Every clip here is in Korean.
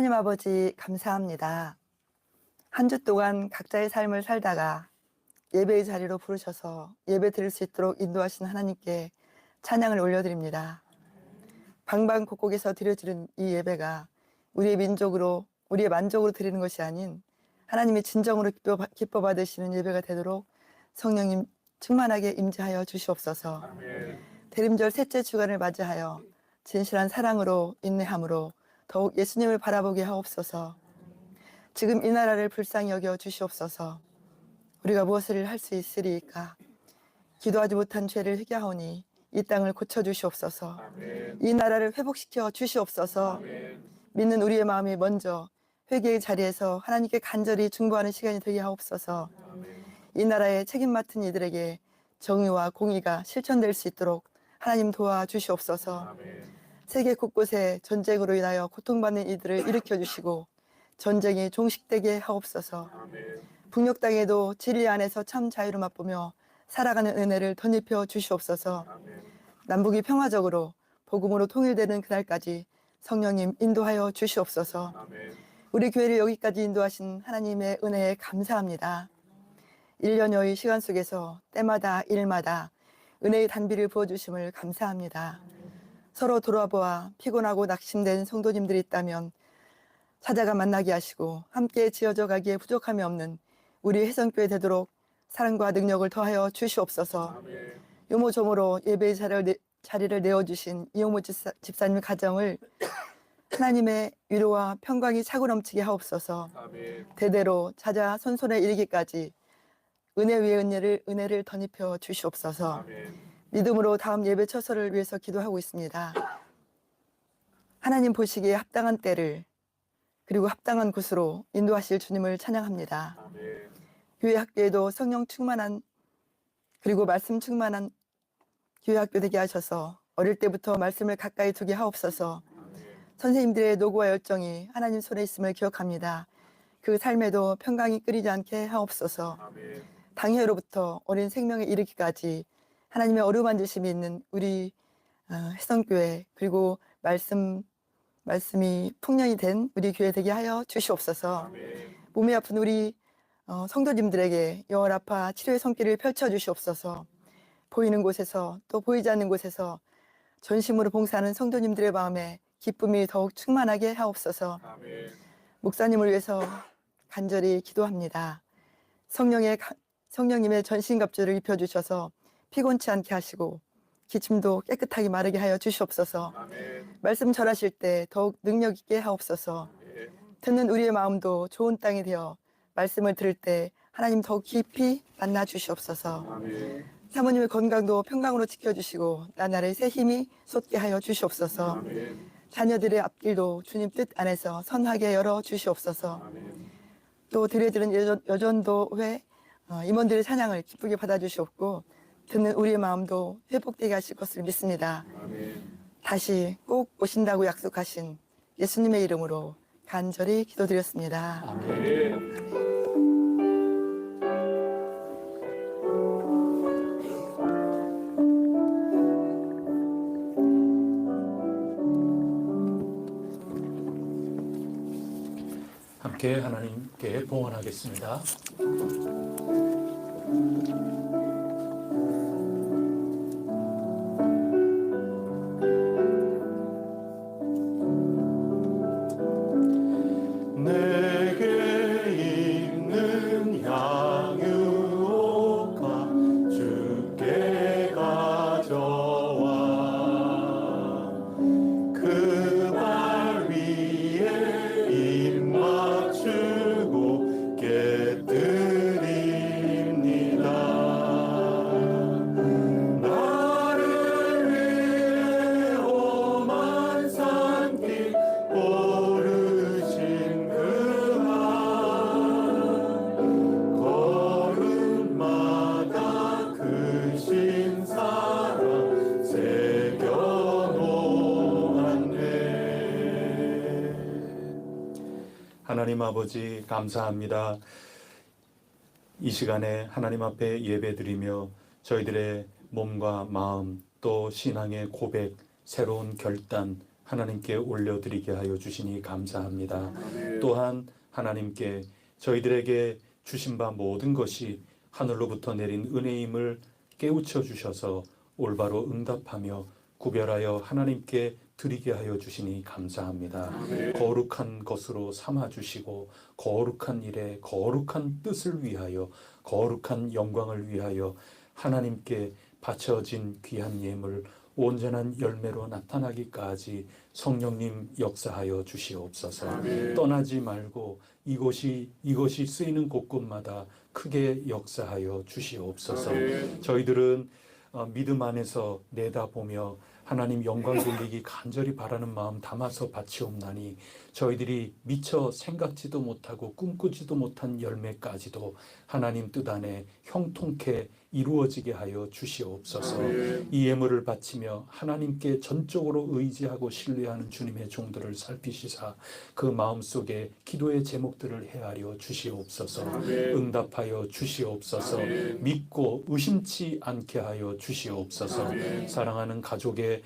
하나님 아버지 감사합니다. 한 주 동안 각자의 삶을 살다가 예배의 자리로 부르셔서 예배 드릴 수 있도록 인도하신 하나님께 찬양을 올려드립니다. 방방곡곡에서 드려지는 이 예배가 우리의 우리의 만족으로 드리는 것이 아닌 하나님이 진정으로 기뻐 받으시는 예배가 되도록 성령님 충만하게 임재하여 주시옵소서. 아멘. 대림절 셋째 주간을 맞이하여 진실한 사랑으로 인내함으로 더욱 예수님을 바라보게 하옵소서. 지금 이 나라를 불쌍히 여겨 주시옵소서. 우리가 무엇을 할 수 있으리까? 기도하지 못한 죄를 회개하오니 이 땅을 고쳐주시옵소서. 아멘. 이 나라를 회복시켜 주시옵소서. 아멘. 믿는 우리의 마음이 먼저 회개의 자리에서 하나님께 간절히 중보하는 시간이 되게 하옵소서. 아멘. 이 나라에 책임 맡은 이들에게 정의와 공의가 실천될 수 있도록 하나님 도와주시옵소서. 아멘. 세계 곳곳에 전쟁으로 인하여 고통받는 이들을 일으켜 주시고 전쟁이 종식되게 하옵소서. 아멘. 북녘 땅에도 진리 안에서 참 자유를 맛보며 살아가는 은혜를 덧입혀 주시옵소서. 아멘. 남북이 평화적으로 복음으로 통일되는 그날까지 성령님 인도하여 주시옵소서. 아멘. 우리 교회를 여기까지 인도하신 하나님의 은혜에 감사합니다. 1년여의 시간 속에서 때마다 일마다 은혜의 단비를 부어주심을 감사합니다. 서로 돌아보아 피곤하고 낙심된 성도님들이 있다면 찾아가 만나게 하시고 함께 지어져 가기에 부족함이 없는 우리 혜성교회 되도록 사랑과 능력을 더하여 주시옵소서. 아멘. 요모조모로 예배의 자리를 내어주신 이용모 집사님 가정을 하나님의 위로와 평강이 차고 넘치게 하옵소서. 아멘. 대대로 찾아 손손에 이르기까지 은혜 위에 은혜를 덧입혀 주시옵소서. 아멘. 믿음으로 다음 예배 처소를 위해서 기도하고 있습니다. 하나님 보시기에 합당한 때를 그리고 합당한 곳으로 인도하실 주님을 찬양합니다. 아멘. 교회 학교에도 성령 충만한 그리고 말씀 충만한 교회 학교 되게 하셔서 어릴 때부터 말씀을 가까이 두게 하옵소서. 아멘. 선생님들의 노고와 열정이 하나님 손에 있음을 기억합니다. 그 삶에도 평강이 끊이지 않게 하옵소서. 아멘. 당회로부터 어린 생명에 이르기까지 하나님의 어루만지심이 있는 우리 혜성교회 그리고 말씀이 풍년이 된 우리 교회 되게 하여 주시옵소서. 아멘. 몸이 아픈 우리 성도님들에게 영월아파 치료의 손길을 펼쳐 주시옵소서. 보이는 곳에서 또 보이지 않는 곳에서 전심으로 봉사하는 성도님들의 마음에 기쁨이 더욱 충만하게 하옵소서. 아멘. 목사님을 위해서 간절히 기도합니다. 성령님의 전신갑주를 입혀주셔서 피곤치 않게 하시고 기침도 깨끗하게 마르게 하여 주시옵소서. 아멘. 말씀 전하실 때 더욱 능력 있게 하옵소서. 아멘. 듣는 우리의 마음도 좋은 땅이 되어 말씀을 들을 때 하나님 더욱 깊이 만나 주시옵소서. 아멘. 사모님의 건강도 평강으로 지켜주시고 나날의 새 힘이 솟게 하여 주시옵소서. 아멘. 자녀들의 앞길도 주님 뜻 안에서 선하게 열어 주시옵소서. 아멘. 또 드려지는 여전도회 임원들의 찬양을 기쁘게 받아주시옵고 듣는 우리의 마음도 회복되게 하실 것을 믿습니다. 아멘. 다시 꼭 오신다고 약속하신 예수님의 이름으로 간절히 기도드렸습니다. 아멘. 함께 하나님께 봉헌하겠습니다. 내게 있는 향유옥과 주께 가져와 그 발 위에 입 맞추고 깨뜨립니다. 나를 위해 오만 산길 오르신 그한 걸음마다 크신 사랑 새겨놓았네. 하나님 아버지 감사합니다. 이 시간에 하나님 앞에 예배드리며 저희들의 몸과 마음 또 신앙의 고백, 새로운 결단 하나님께 올려드리게 하여 주시니 감사합니다. 또한 하나님께 저희들에게 주신 바 모든 것이 하늘로부터 내린 은혜임을 깨우쳐 주셔서 올바로 응답하며 구별하여 하나님께 드리게 하여 주시니 감사합니다. 거룩한 것으로 삼아 주시고 거룩한 일에 거룩한 뜻을 위하여 거룩한 영광을 위하여 하나님께 바쳐진 귀한 예물 온전한 열매로 나타나기까지 성령님 역사하여 주시옵소서. 떠나지 말고 이것이 쓰이는 곳곳마다 크게 역사하여 주시옵소서. 저희들은 믿음 안에서 내다보며 하나님 영광 돌리기 간절히 바라는 마음 담아서 바치옵나니 저희들이 미처 생각지도 못하고 꿈꾸지도 못한 열매까지도 하나님 뜻 안에 형통케 이루어지게 하여 주시옵소서. 이 예물을 바치며 하나님께 전적으로 의지하고 신뢰하는 주님의 종들을 살피시사 그 마음속에 기도의 제목들을 헤아려 주시옵소서. 응답하여 주시옵소서. 믿고 의심치 않게 하여 주시옵소서. 사랑하는 가족의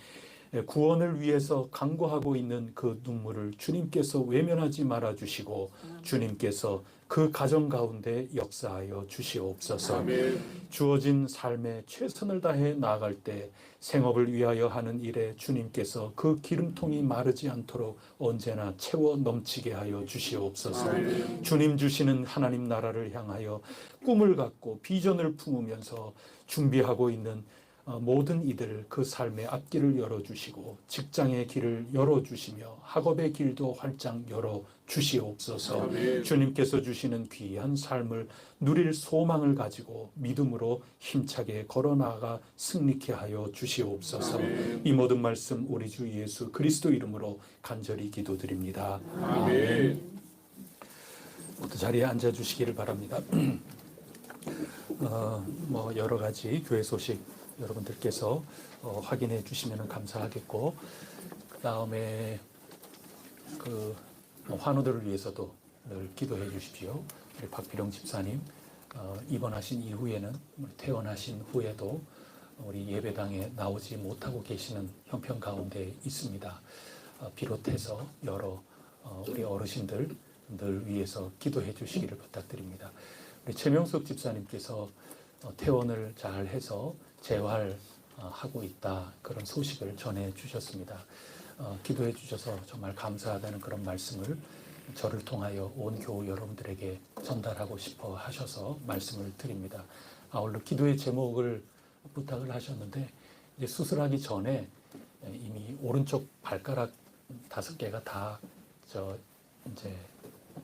구원을 위해서 간구하고 있는 그 눈물을 주님께서 외면하지 말아 주시고 주님께서 그 가정 가운데 역사하여 주시옵소서. 주어진 삶에 최선을 다해 나아갈 때 생업을 위하여 하는 일에 주님께서 그 기름통이 마르지 않도록 언제나 채워 넘치게 하여 주시옵소서. 주님 주시는 하나님 나라를 향하여 꿈을 갖고 비전을 품으면서 준비하고 있는 모든 이들 그 삶의 앞길을 열어주시고 직장의 길을 열어주시며 학업의 길도 활짝 열어주시옵소서. 주님께서 주시는 귀한 삶을 누릴 소망을 가지고 믿음으로 힘차게 걸어나가 승리케 하여 주시옵소서. 이 모든 말씀 우리 주 예수 그리스도 이름으로 간절히 기도드립니다. 아멘. 모두 자리에 앉아주시기를 바랍니다. 여러 가지 교회 소식 여러분들께서 확인해 주시면 감사하겠고, 그 다음에 환우들을 위해서도 늘 기도해 주십시오. 우리 박필영 집사님 입원하신 이후에는 퇴원하신 후에도 우리 예배당에 나오지 못하고 계시는 형편 가운데 있습니다. 비롯해서 여러 우리 어르신들 늘 위해서 기도해 주시기를 부탁드립니다. 우리 최명숙 집사님께서 퇴원을 잘 해서 재활하고 있다, 그런 소식을 전해 주셨습니다. 기도해 주셔서 정말 감사하다는 그런 말씀을 저를 통하여 온 교우 여러분들에게 전달하고 싶어 하셔서 말씀을 드립니다. 아울러 기도의 제목을 부탁을 하셨는데, 이제 수술하기 전에 이미 오른쪽 발가락 5개가 다 이제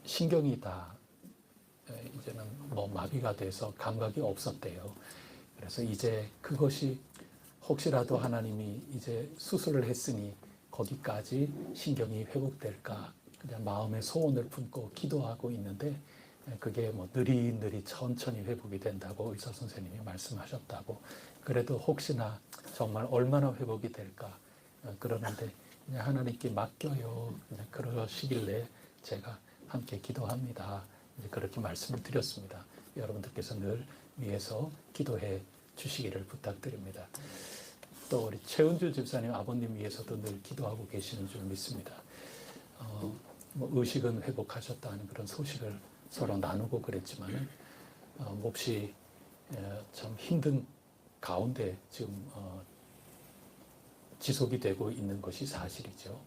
신경이 다 이제는 마비가 돼서 감각이 없었대요. 그래서 이제 그것이 혹시라도 하나님이 이제 수술을 했으니 거기까지 신경이 회복될까 그냥 마음의 소원을 품고 기도하고 있는데, 그게 느리느리 천천히 회복이 된다고 의사 선생님이 말씀하셨다고. 그래도 혹시나 정말 얼마나 회복이 될까 그러는데 그냥 하나님께 맡겨요, 그냥 그러시길래 제가 함께 기도합니다. 이제 그렇게 말씀을 드렸습니다. 여러분들께서 늘 위해서 기도해 주시기를 부탁드립니다. 또 우리 최은주 집사님 아버님 위해서도 늘 기도하고 계시는 줄 믿습니다. 의식은 회복하셨다는 그런 소식을 서로 나누고 그랬지만 몹시 참 힘든 가운데 지금 지속이 되고 있는 것이 사실이죠.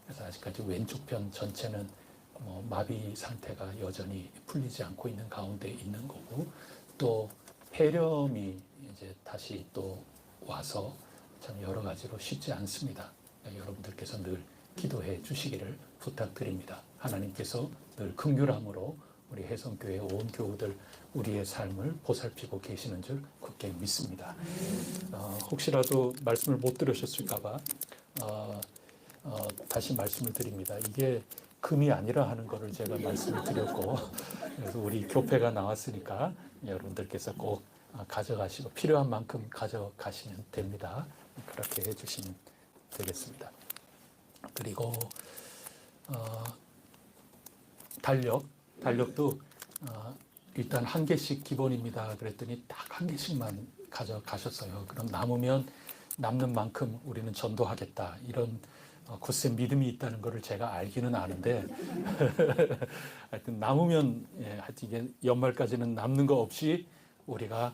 그래서 아직까지 왼쪽 편 전체는 마비 상태가 여전히 풀리지 않고 있는 가운데 있는 거고, 또 폐렴이 이제 다시 또 와서 참 여러 가지로 쉽지 않습니다. 여러분들께서 늘 기도해 주시기를 부탁드립니다. 하나님께서 늘 긍휼함으로 우리 혜성교회 온 교우들 우리의 삶을 보살피고 계시는 줄 굳게 믿습니다. 혹시라도 말씀을 못 들으셨을까 봐 다시 말씀을 드립니다. 이게 금이 아니라 하는 거를 제가 말씀을 드렸고, 그래서 우리 교패가 나왔으니까 여러분들께서 꼭 가져가시고 필요한 만큼 가져가시면 됩니다. 그렇게 해주시면 되겠습니다. 그리고 달력도 일단 1개씩 기본입니다. 그랬더니 딱 1개씩만 가져가셨어요. 그럼 남으면 남는 만큼 우리는 전도하겠다, 이런 글쎄 믿음이 있다는 것을 제가 알기는 아는데 하여튼 남으면 하여튼 이게 연말까지는 남는 거 없이 우리가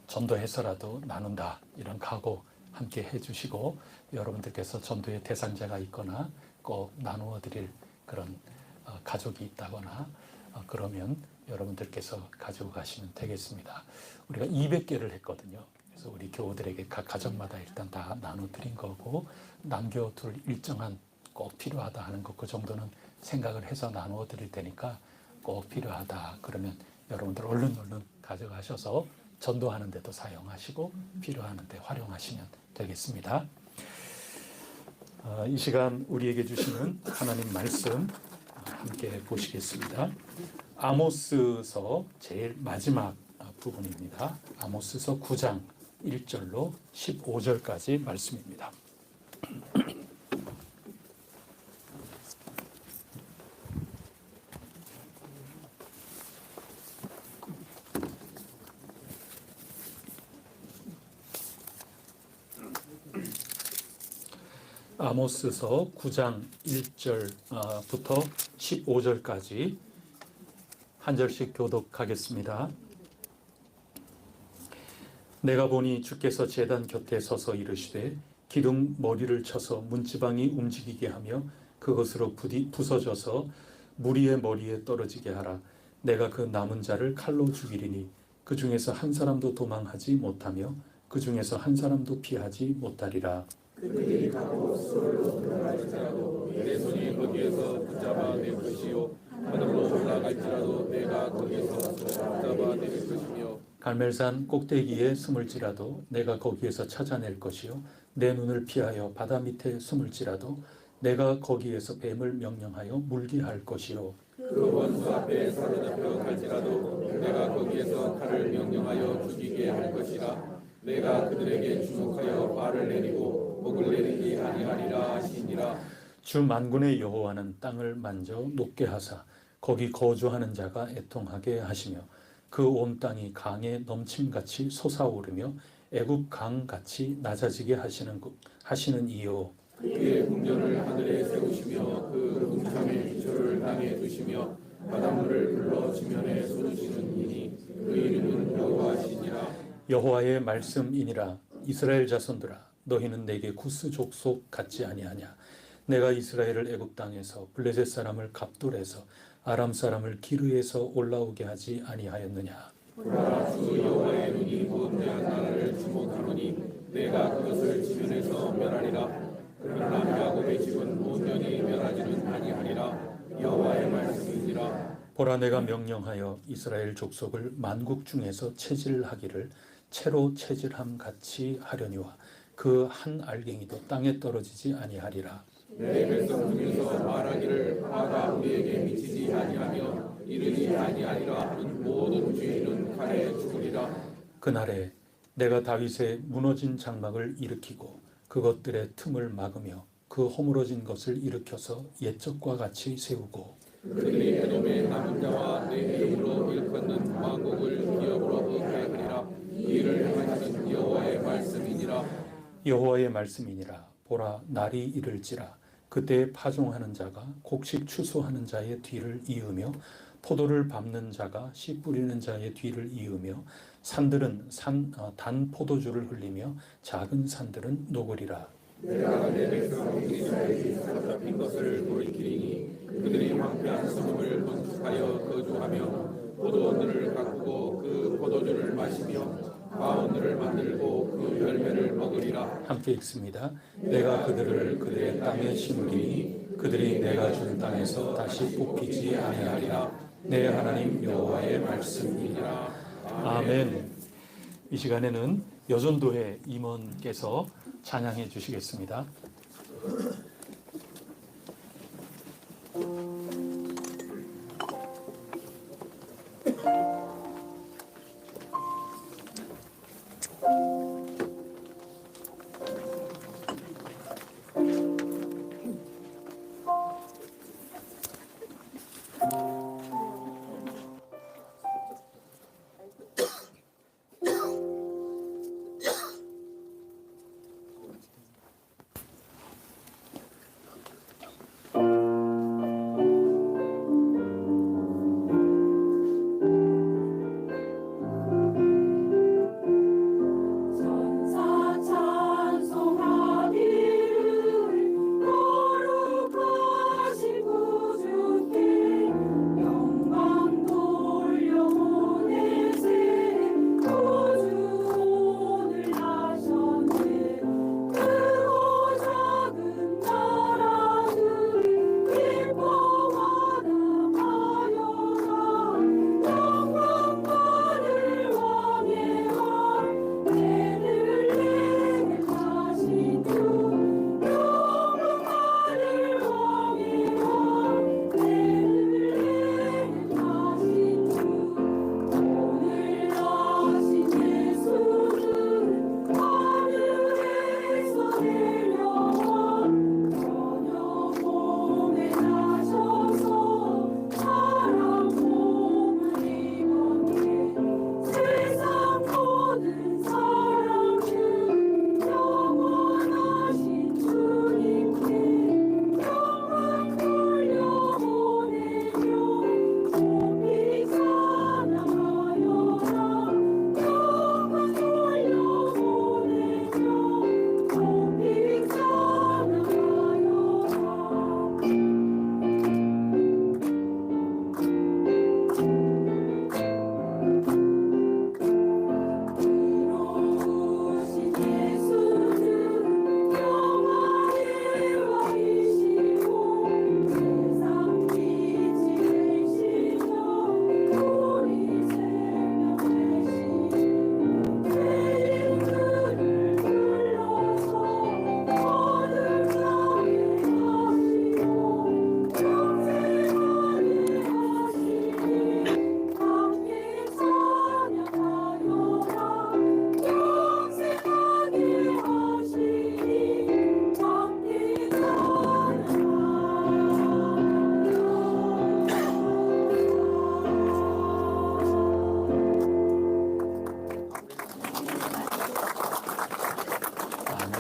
전도해서라도 나눈다 이런 각오 함께 해주시고 여러분들께서 전도의 대상자가 있거나 꼭 나누어 드릴 그런 가족이 있다거나 그러면 여러분들께서 가지고 가시면 되겠습니다. 우리가 200개를 했거든요. 그래서 우리 교우들에게 각 가정마다 일단 다 나눠드린 거고 남겨둘 일정한 꼭 필요하다 하는 것 그 정도는 생각을 해서 나누어 드릴 테니까 꼭 필요하다 그러면 여러분들 얼른 가져가셔서 전도하는 데도 사용하시고 필요하는 데 활용하시면 되겠습니다. 이 시간 우리에게 주시는 하나님 말씀 함께 보시겠습니다. 아모스서 제일 마지막 부분입니다. 아모스서 9장 1절로 15절까지 말씀입니다. 아모스서 9장 1절부터 15절까지 한 절씩 교독하겠습니다. 내가 보니 주께서 제단 곁에 서서 이르시되 기둥 머리를 쳐서 문지방이 움직이게 하며 그것으로 부서져서 무리의 머리에 떨어지게 하라. 내가 그 남은 자를 칼로 죽이리니 그 중에서 한 사람도 도망하지 못하며 그 중에서 한 사람도 피하지 못하리라. 그들이 가고 수월로 돌아갈지라도 내 손이 거기에서 붙잡아 낼 것이요 하늘로 올라갈지라도 내가 거기에서 붙잡아 낼 것이며 갈멜산 꼭대기에 숨을지라도 내가 거기에서 찾아낼 것이요 내 눈을 피하여 바다 밑에 숨을지라도 내가 거기에서 뱀을 명령하여 물게 할 것이요 그 원수 앞에 사로잡혀 갈지라도 내가 거기에서 칼을 명령하여 죽이게 할 것이라. 내가 그들에게 주목하여 발을 내리고 목을 내리지 아니하리라 하시니라. 주 만군의 여호와는 땅을 만져 높게 하사 거기 거주하는 자가 애통하게 하시며 그 온 땅이 강에 넘침같이 솟아오르며 애굽 강같이 낮아지게 하시는 이요. 그의 궁전을 하늘에 세우시며 그 궁창의 기초를 땅에 두시며 바닷물을 불러 지면에 쏟으시는 이니 그 이름은 여호와시니라. 여호와의 말씀이니라. 이스라엘 자손들아 너희는 내게 구스 족속 같지 아니하냐. 내가 이스라엘을 애굽 땅에서 블레셋 사람을 갑돌에서 아람 사람을 기르에서 올라오게 하지 아니하였느냐. 보라 주 여호와의 눈이 거대한 나라를 주목하노니 내가 그것을 지면에서 멸하리라. 그러나 야곱의 집은 온전히 멸하지는 아니하리라. 여호와의 말씀이니라. 보라 내가 명령하여 이스라엘 족속을 만국 중에서 체질하기를 채로 체질함 같이 하려니와 그 한 알갱이도 땅에 떨어지지 아니하리라. 내 백성 중에서 말하기를 화가 우리에게 미치지 아니하며 이르지 아니하리라 하는 모든 주인은 칼에 죽으리라. 그날에 내가 다윗의 무너진 장막을 일으키고 그것들의 틈을 막으며 그 허물어진 것을 일으켜서 옛적과 같이 세우고 그들이 에돔의 남은 자와 내 이름으로 일컫는 왕국을 기업으로 얻게 하리라. 이를 행하신 여호와의 말씀이니라. 여호와의 말씀이니라. 보라 날이 이를지라. 그때 파종하는 자가 곡식 추수하는 자의 뒤를 이으며 포도를 밟는 자가 씨 뿌리는 자의 뒤를 이으며 산들은 단 포도주를 흘리며 작은 산들은 녹으리라. 내가 내 백성 이스라엘이 사로잡힌 것을 돌이키리니 그들이 황폐한 성읍을 건축하여 거주하며 포도원들을 가꾸고 그 포도주를 마시며 과원들을 만들고 그 열매를 먹으리라. 함께 읽습니다. 내가 그들을 그들의 땅에 심기니 그들이 내가 준 땅에서 다시 뽑히지 아니하리라. 내 하나님 여호와의 말씀이니라. 아멘. 이 시간에는 여전도회 임원께서 찬양해 주시겠습니다.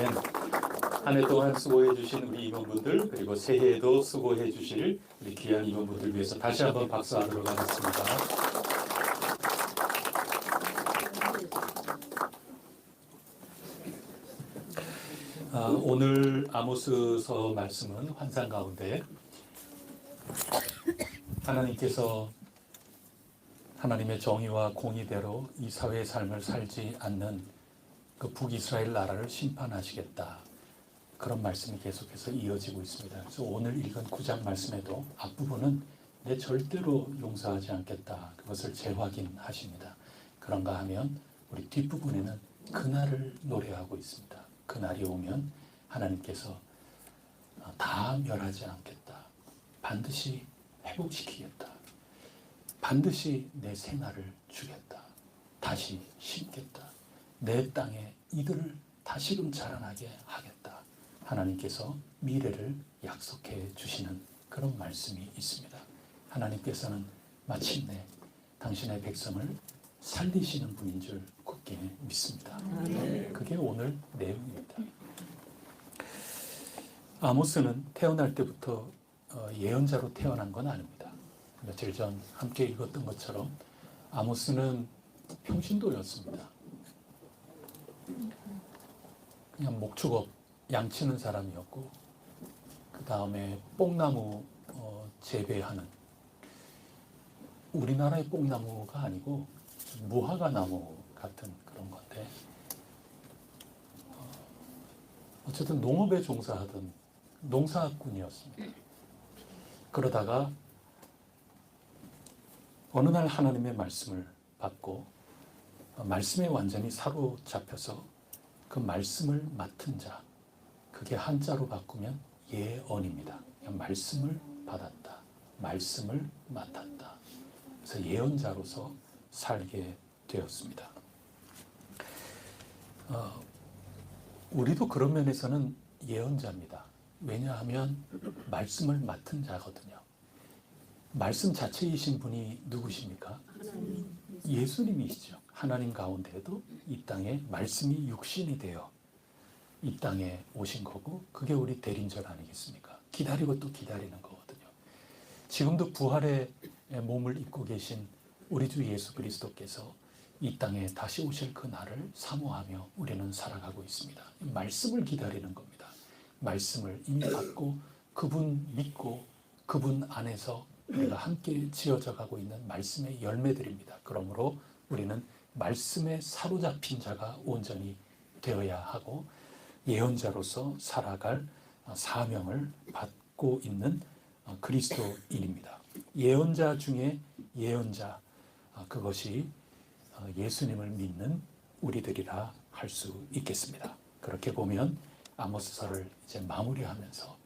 아멘. 한 해 동안 수고해 주신 우리 임원분들, 그리고 새해에도 수고해 주실 우리 귀한 임원분들 위해서 다시 한번 박수하도록 하겠습니다. 오늘 아모스서 말씀은 환상 가운데 하나님께서 하나님의 정의와 공의대로 이 사회의 삶을 살지 않는 그 북이스라엘 나라를 심판하시겠다. 그런 말씀이 계속해서 이어지고 있습니다. 그래서 오늘 읽은 9장 말씀에도 앞부분은 내 절대로 용서하지 않겠다. 그것을 재확인하십니다. 그런가 하면 우리 뒷부분에는 그날을 노래하고 있습니다. 그날이 오면 하나님께서 다 멸하지 않겠다. 반드시 회복시키겠다. 반드시 내 생활을 주겠다. 다시 심겠다. 내 땅에 이들을 다시금 자라나게 하겠다. 하나님께서 미래를 약속해 주시는 그런 말씀이 있습니다. 하나님께서는 마침내 당신의 백성을 살리시는 분인 줄 굳게 믿습니다. 그게 오늘 내용입니다. 아모스는 태어날 때부터 예언자로 태어난 건 아닙니다. 며칠 전 함께 읽었던 것처럼 아모스는 평신도였습니다. 그냥 목축업 양치는 사람이었고, 그 다음에 뽕나무 재배하는, 우리나라의 뽕나무가 아니고 무화과 나무 같은 그런 건데, 어쨌든 농업에 종사하던 농사꾼이었습니다. 그러다가 어느 날 하나님의 말씀을 받고 말씀에 완전히 사로잡혀서 그 말씀을 맡은 자, 그게 한자로 바꾸면 예언입니다. 그냥 말씀을 받았다. 말씀을 맡았다. 그래서 예언자로서 살게 되었습니다. 우리도 그런 면에서는 예언자입니다. 왜냐하면 말씀을 맡은 자거든요. 말씀 자체이신 분이 누구십니까? 예수님이시죠. 하나님 가운데에도 이 땅에 말씀이 육신이 되어 이 땅에 오신 거고, 그게 우리 대림절 아니겠습니까? 기다리고 또 기다리는 거거든요. 지금도 부활의 몸을 입고 계신 우리 주 예수 그리스도께서 이 땅에 다시 오실 그 날을 사모하며 우리는 살아가고 있습니다. 말씀을 기다리는 겁니다. 말씀을 이미 받고 그분 믿고 그분 안에서 우리가 함께 지어져 가고 있는 말씀의 열매들입니다. 그러므로 우리는 말씀에 사로잡힌 자가 온전히 되어야 하고 예언자로서 살아갈 사명을 받고 있는 그리스도인입니다. 예언자 중에 예언자, 그것이 예수님을 믿는 우리들이라 할 수 있겠습니다. 그렇게 보면 아모스서를 이제 마무리하면서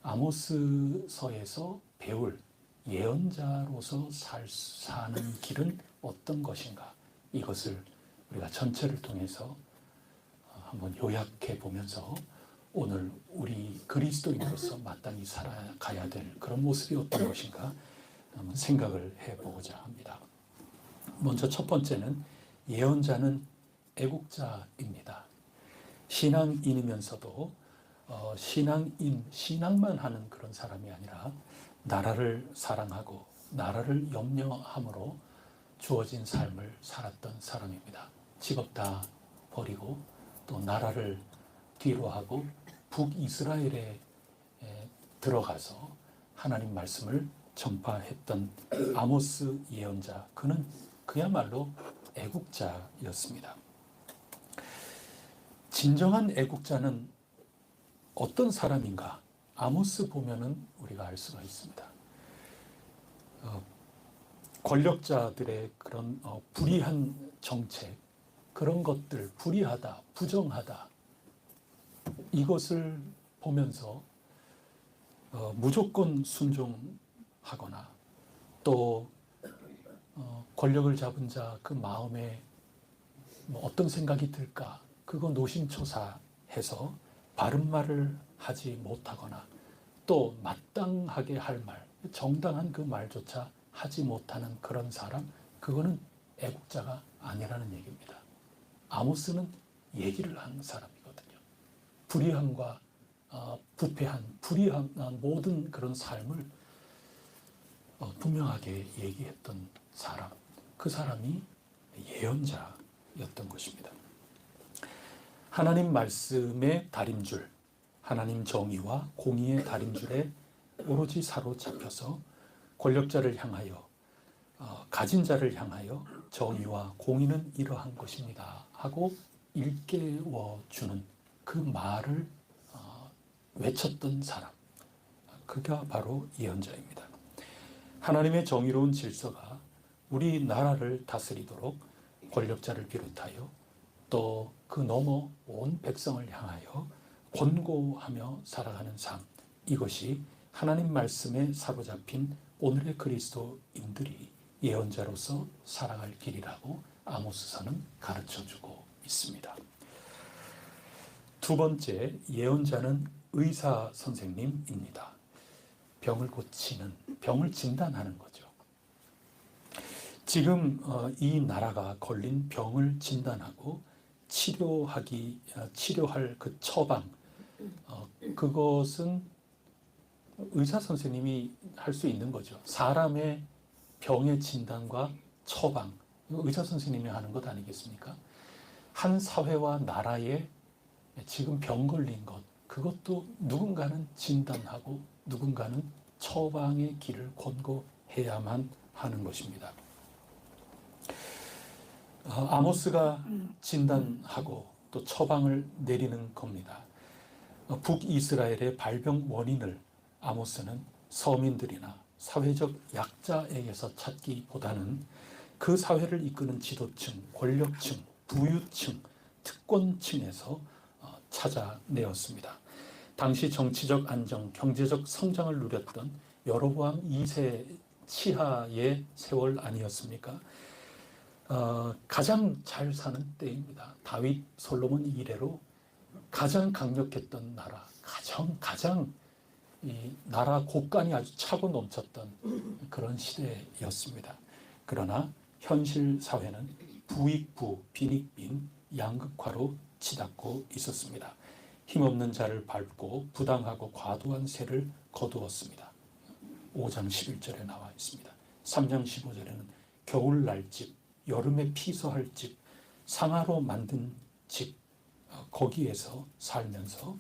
아모스서에서 배울 예언자로서 사는 길은 어떤 것인가, 이것을 우리가 전체를 통해서 한번 요약해 보면서 오늘 우리 그리스도인으로서 마땅히 살아가야 될 그런 모습이 어떤 것인가 한번 생각을 해보고자 합니다. 먼저 첫 번째는 예언자는 애국자입니다. 신앙인이면서도 신앙만 하는 그런 사람이 아니라 나라를 사랑하고 나라를 염려함으로 주어진 삶을 살았던 사람입니다. 직업 다 버리고 또 나라를 뒤로 하고 북이스라엘에 들어가서 하나님 말씀을 전파했던 아모스 예언자, 그는 그야말로 애국자였습니다. 진정한 애국자는 어떤 사람인가? 아모스 보면은 우리가 알 수가 있습니다. 권력자들의 그런 불의한 정책, 그런 것들, 불의하다, 부정하다, 이것을 보면서 무조건 순종하거나 또 권력을 잡은 자 그 마음에 어떤 생각이 들까, 그거 노심초사해서 바른 말을 하지 못하거나 또 마땅하게 할 말, 정당한 그 말조차 하지 못하는 그런 사람, 그거는 애국자가 아니라는 얘기입니다. 아모스는 얘기를 한 사람이거든요. 불의함과 부패한 불의한 모든 그런 삶을 분명하게 얘기했던 사람, 그 사람이 예언자였던 것입니다. 하나님 말씀의 다림줄, 하나님 정의와 공의의 다림줄에 오로지 사로잡혀서 권력자를 향하여 가진 자를 향하여 정의와 공의는 이러한 것입니다 하고 일깨워주는 그 말을 외쳤던 사람, 그가 바로 예언자입니다. 하나님의 정의로운 질서가 우리나라를 다스리도록 권력자를 비롯하여 또 그 너머 온 백성을 향하여 권고하며 살아가는 삶, 이것이 하나님 말씀에 사로잡힌 오늘의 그리스도인들이 예언자로서 살아갈 길이라고 아모스서는 가르쳐주고 있습니다. 두 번째, 예언자는 의사 선생님입니다. 병을 고치는, 병을 진단하는 거죠. 지금 이 나라가 걸린 병을 진단하고 치료할 그 처방, 그것은 의사 선생님이 할 수 있는 거죠. 사람의 병의 진단과 처방, 의사 선생님이 하는 것 아니겠습니까? 한 사회와 나라에 지금 병 걸린 것, 그것도 누군가는 진단하고 누군가는 처방의 길을 권고해야만 하는 것입니다. 아모스가 진단하고 또 처방을 내리는 겁니다. 북이스라엘의 발병 원인을 아모스는 서민들이나 사회적 약자에게서 찾기보다는 그 사회를 이끄는 지도층, 권력층, 부유층, 특권층에서 찾아내었습니다. 당시 정치적 안정, 경제적 성장을 누렸던 여로보암 2세 치하의 세월 아니었습니까? 가장 잘 사는 때입니다. 다윗, 솔로몬 이래로 가장 강력했던 나라, 가장 이 나라 곳간이 아주 차고 넘쳤던 그런 시대였습니다. 그러나 현실 사회는 부익부, 빈익빈, 양극화로 치닫고 있었습니다. 힘없는 자를 밟고 부당하고 과도한 세를 거두었습니다. 5장 11절에 나와 있습니다. 3장 15절에는 겨울 날집, 여름에 피서할 집, 상하로 만든 집, 거기에서 살면서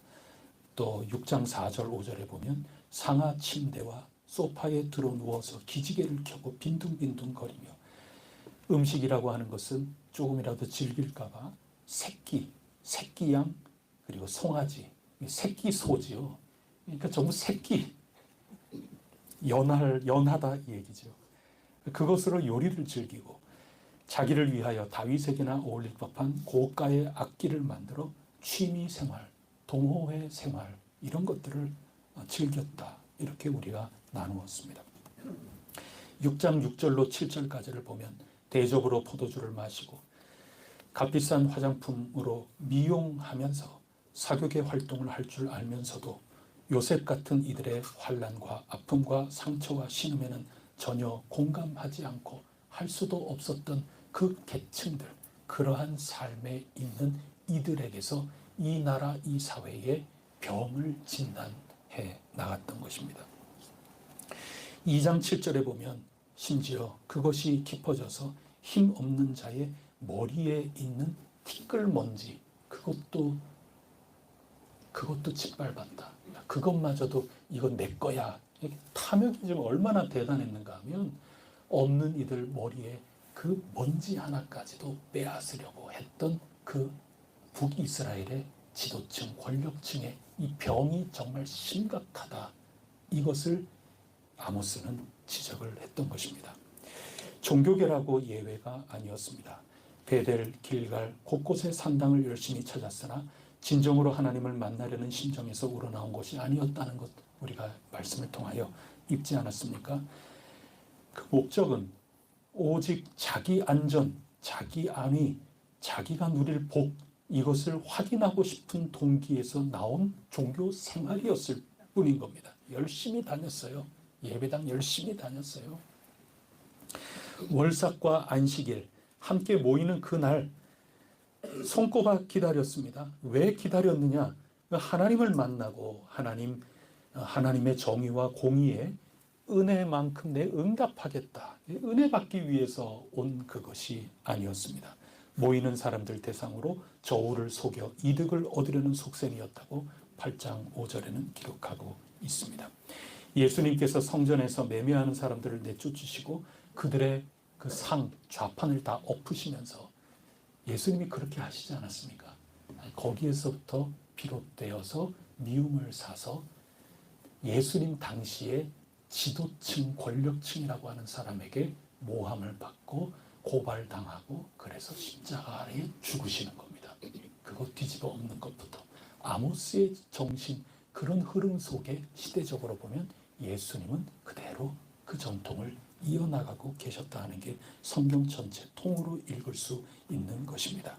또 6장 4절 5절에 보면 상하 침대와 소파에 들어 누워서 기지개를 켜고 빈둥빈둥 거리며, 음식이라고 하는 것은 조금이라도 즐길까봐 새끼양, 그리고 송아지, 새끼 소지요. 그러니까 전부 새끼, 연하다 이 얘기죠. 그것으로 요리를 즐기고 자기를 위하여 다윗에게나 어울릴 법한 고가의 악기를 만들어 취미 생활, 동호회 생활, 이런 것들을 즐겼다. 이렇게 우리가 나누었습니다. 6장 6절로 7절까지를 보면 대접으로 포도주를 마시고 값비싼 화장품으로 미용하면서 사교계 활동을 할 줄 알면서도 요셉 같은 이들의 환난과 아픔과 상처와 신음에는 전혀 공감하지 않고 할 수도 없었던 그 계층들, 그러한 삶에 있는 이들에게서 이 나라, 이 사회의 병을 진단해 나갔던 것입니다. 2장 7절에 보면 심지어 그것이 깊어져서 힘없는 자의 머리에 있는 티끌먼지, 그것도 짓밟았다. 그것마저도 이건 내 거야. 탐욕이 지금 얼마나 대단했는가 하면 없는 이들 머리에 그 먼지 하나까지도 빼앗으려고 했던 그 북이스라엘의 지도층, 권력층의 이 병이 정말 심각하다. 이것을 아모스는 지적을 했던 것입니다. 종교계라고 예외가 아니었습니다. 베델, 길갈 곳곳에 산당을 열심히 찾았으나 진정으로 하나님을 만나려는 심정에서 우러나온 것이 아니었다는 것, 우리가 말씀을 통하여 읽지 않았습니까? 그 목적은 오직 자기 안전, 자기 안위, 자기가 누릴 복, 이것을 확인하고 싶은 동기에서 나온 종교 생활이었을 뿐인 겁니다. 열심히 다녔어요. 예배당 열심히 다녔어요. 월삭과 안식일 함께 모이는 그날 손꼽아 기다렸습니다. 왜 기다렸느냐? 하나님을 만나고 하나님의 정의와 공의에 은혜만큼 내 응답하겠다. 은혜 받기 위해서 온 그것이 아니었습니다. 모이는 사람들 대상으로 저울을 속여 이득을 얻으려는 속셈이었다고 8장 5절에는 기록하고 있습니다. 예수님께서 성전에서 매매하는 사람들을 내쫓으시고 그들의 그 좌판을 다 엎으시면서 예수님이 그렇게 하시지 않았습니까? 거기에서부터 비롯되어서 미움을 사서 예수님 당시에 지도층, 권력층이라고 하는 사람에게 모함을 받고 고발당하고 그래서 십자가 아래에 죽으시는 겁니다. 그거 뒤집어 엎는 것부터. 아모스의 정신, 그런 흐름 속에 시대적으로 보면 예수님은 그대로 그 전통을 이어나가고 계셨다 하는 게 성경 전체 통으로 읽을 수 있는 것입니다.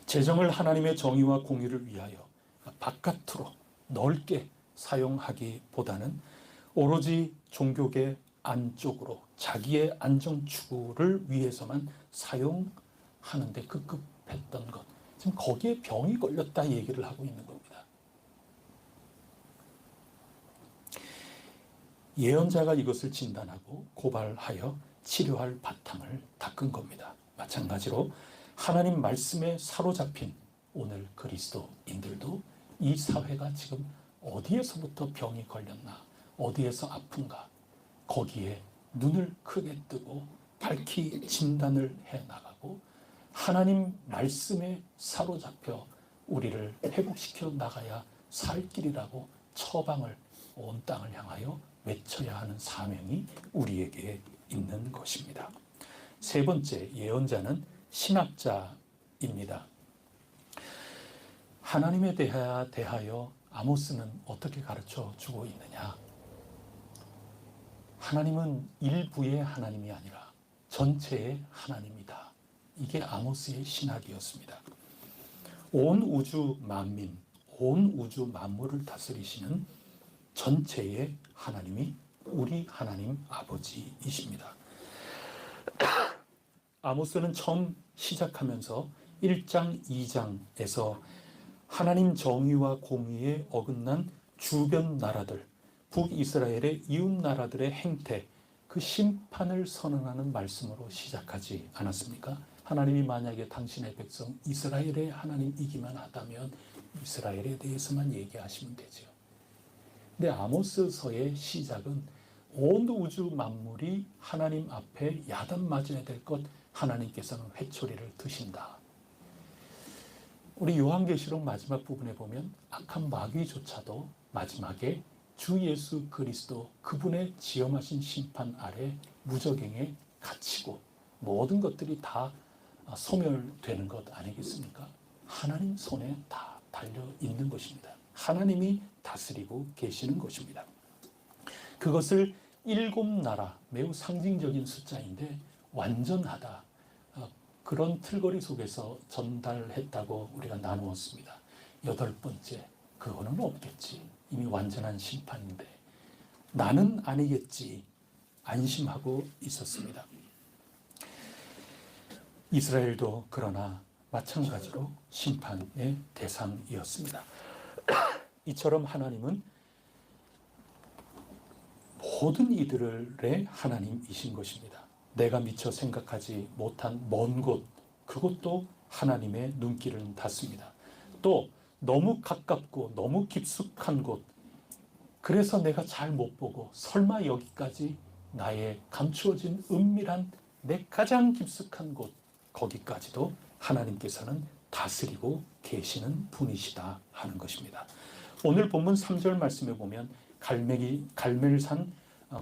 재정을 하나님의 정의와 공의를 위하여 바깥으로 넓게 사용하기보다는 오로지 종교계 안쪽으로 자기의 안정 추구를 위해서만 사용하는데 급급했던 것. 지금 거기에 병이 걸렸다 얘기를 하고 있는 겁니다. 예언자가 이것을 진단하고 고발하여 치료할 바탕을 닦은 겁니다. 마찬가지로 하나님 말씀에 사로잡힌 오늘 그리스도인들도 이 사회가 지금 어디에서부터 병이 걸렸나, 어디에서 아픈가, 거기에 눈을 크게 뜨고 밝히 진단을 해나가고 하나님 말씀에 사로잡혀 우리를 회복시켜 나가야 살 길이라고 처방을 온 땅을 향하여 외쳐야 하는 사명이 우리에게 있는 것입니다. 세 번째, 예언자는 신학자입니다. 하나님에 대하여 아모스는 어떻게 가르쳐 주고 있느냐? 하나님은 일부의 하나님이 아니라 전체의 하나님이다. 이게 아모스의 신학이었습니다. 온 우주 만민, 온 우주 만물을 다스리시는 전체의 하나님이 우리 하나님 아버지이십니다. 아모스는 처음 시작하면서 1장, 2장에서 하나님 정의와 공의에 어긋난 주변 나라들, 북이스라엘의 이웃 나라들의 행태, 그 심판을 선언하는 말씀으로 시작하지 않았습니까? 하나님이 만약에 당신의 백성 이스라엘의 하나님이기만 하다면 이스라엘에 대해서만 얘기하시면 되죠. 근데 아모스서의 시작은 온 우주 만물이 하나님 앞에 야단 맞아야 될 것, 하나님께서는 회초리를 드신다. 우리 요한계시록 마지막 부분에 보면 악한 마귀조차도 마지막에 주 예수 그리스도 그분의 지엄하신 심판 아래 무저갱에 갇히고 모든 것들이 다 소멸되는 것 아니겠습니까? 하나님 손에 다 달려 있는 것입니다. 하나님이 다스리고 계시는 것입니다. 그것을 7나라, 매우 상징적인 숫자인데 완전하다, 그런 틀거리 속에서 전달했다고 우리가 나누었습니다. 8번째, 그거는 없겠지. 이미 완전한 심판인데 나는 아니겠지. 안심하고 있었습니다. 이스라엘도 그러나 마찬가지로 심판의 대상이었습니다. 이처럼 하나님은 모든 이들의 하나님이신 것입니다. 내가 미처 생각하지 못한 먼 곳, 그것도 하나님의 눈길은 닿습니다. 또 너무 가깝고 너무 깊숙한 곳, 그래서 내가 잘 못 보고 설마 여기까지 나의 감추어진 은밀한 내 가장 깊숙한 곳, 거기까지도 하나님께서는 다스리고 계시는 분이시다 하는 것입니다. 오늘 본문 3절 말씀에 보면 갈멜산